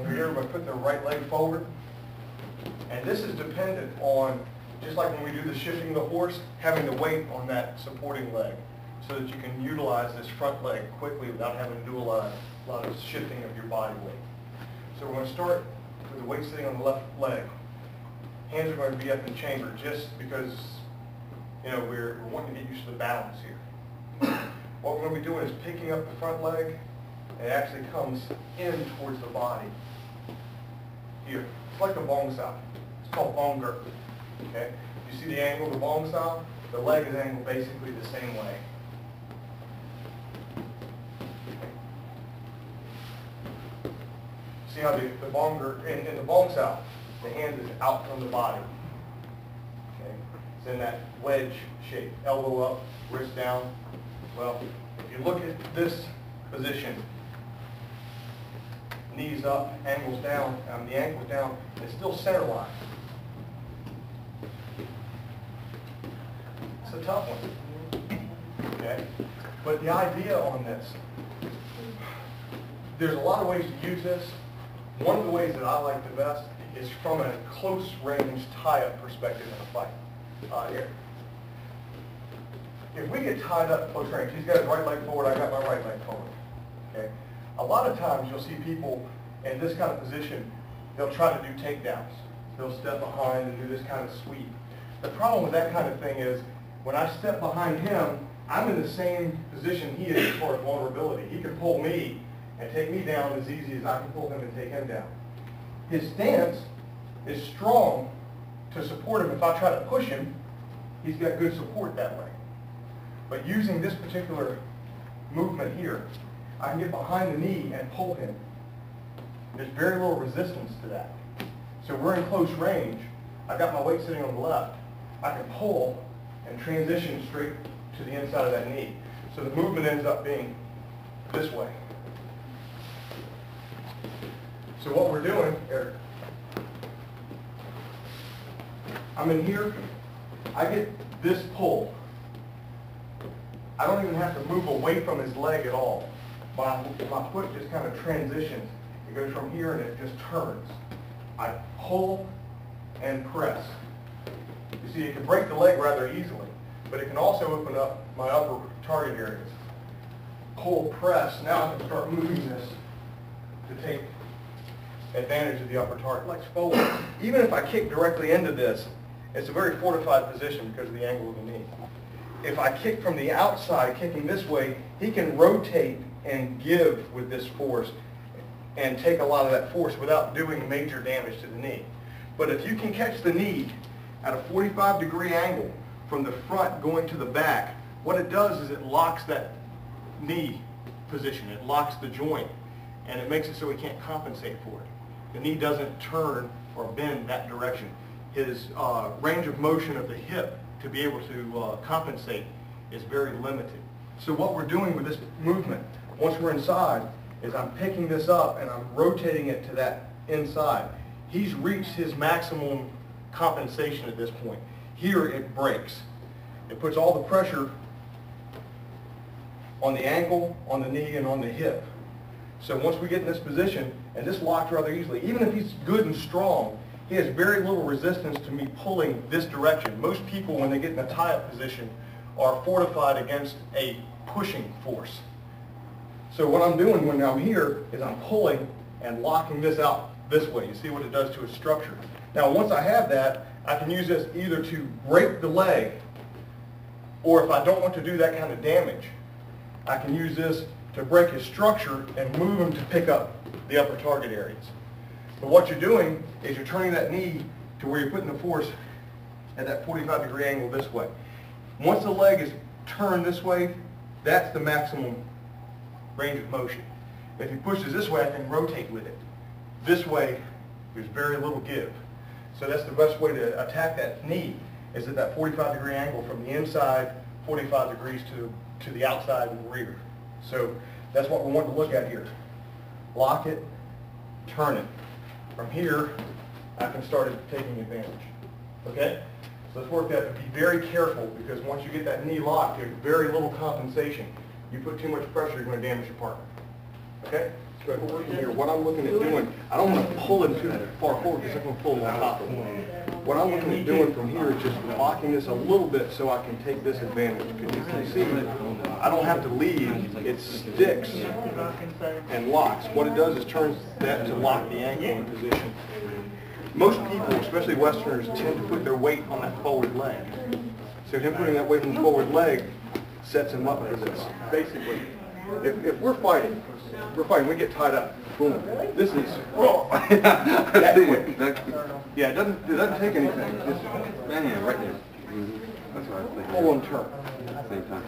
When they're here, we're going to put their right leg forward. And this is dependent on, just like when we do the shifting of the horse, having the weight on that supporting leg so that you can utilize this front leg quickly without having to do a lot of shifting of your body weight. So we're going to start with the weight sitting on the left leg. Hands are going to be up in chamber just because, you know, we're wanting to get used to the balance here. What we're going to be doing is picking up the front leg, and it actually comes in towards the body here. It's like the bong sao. It's called bong gurt. Okay? You see the angle of the bong sao? The leg is angled basically the same way. See how the bong gurt, in the bong sao, the hand is out from the body. Okay? It's in that wedge shape. Elbow up, wrist down. Well, if you look at this position, knees up, ankles down, the ankles down, it's still center line. It's a tough one. Okay? But the idea on this, there's a lot of ways to use this. One of the ways that I like the best is from a close range tie-up perspective in a fight. Here. If we get tied up close range, he's got his right leg forward, I got my right leg forward. Okay? A lot of times you'll see people in this kind of position, they'll try to do takedowns. They'll step behind and do this kind of sweep. The problem with that kind of thing is when I step behind him, I'm in the same position he is as far as vulnerability. He can pull me and take me down as easy as I can pull him and take him down. His stance is strong to support him. If I try to push him, he's got good support that way. But using this particular movement here, I can get behind the knee and pull him. There's very little resistance to that. So we're in close range. I've got my weight sitting on the left. I can pull and transition straight to the inside of that knee. So the movement ends up being this way. So what we're doing, Eric, I'm in here. I get this pull. I don't even have to move away from his leg at all. My foot just kind of transitions. It goes from here and it just turns. I pull and press. You see, it can break the leg rather easily, but it can also open up my upper target areas. Pull, press. Now I can start moving this to take advantage of the upper target. Legs forward. Even if I kick directly into this, it's a very fortified position because of the angle of the knee. If I kick from the outside, kicking this way, he can rotate and give with this force and take a lot of that force without doing major damage to the knee. But if you can catch the knee at a 45-degree angle from the front going to the back, what it does is it locks that knee position. It locks the joint, and it makes it so he can't compensate for it. The knee doesn't turn or bend that direction. His range of motion of the hip to be able to compensate is very limited. So what we're doing with this movement, once we're inside, is I'm picking this up and I'm rotating it to that inside. He's reached his maximum compensation at this point. Here it breaks. It puts all the pressure on the ankle, on the knee, and on the hip. So once we get in this position, and this locks rather easily, even if he's good and strong, he has very little resistance to me pulling this direction. Most people, when they get in a tie-up position, are fortified against a pushing force. So what I'm doing when I'm here is I'm pulling and locking this out this way. You see what it does to its structure. Now once I have that, I can use this either to break the leg, or if I don't want to do that kind of damage, I can use this to break his structure and move him to pick up the upper target areas. But what you're doing is you're turning that knee to where you're putting the force at that 45-degree angle this way. Once the leg is turned this way, that's the maximum range of motion. If he pushes this way, I can rotate with it. This way, there's very little give. So that's the best way to attack that knee, is at that 45-degree angle from the inside, 45 degrees to the outside and rear. So that's what we want to look at here. Lock it, turn it. From here, I can start taking advantage. Okay? So let's work that. Be very careful, because once you get that knee locked, there's very little compensation. You put too much pressure, you're going to damage your partner. Okay? Here, what I'm looking at doing, I don't want to pull him too far forward because I'm going to pull him on top of him. What I'm looking at doing from here is just locking this a little bit so I can take this advantage. Because you can see, I don't have to lead, it sticks and locks. What it does is turns that to lock the ankle in position. Most people, especially Westerners, tend to put their weight on that forward leg. So him putting that weight on the forward leg sets him up for this. Basically, if we're fighting, we get tied up. Boom. This is that quick. Yeah, it doesn't take anything. Just bang right there. That's what I think. Pull and turn. Same time.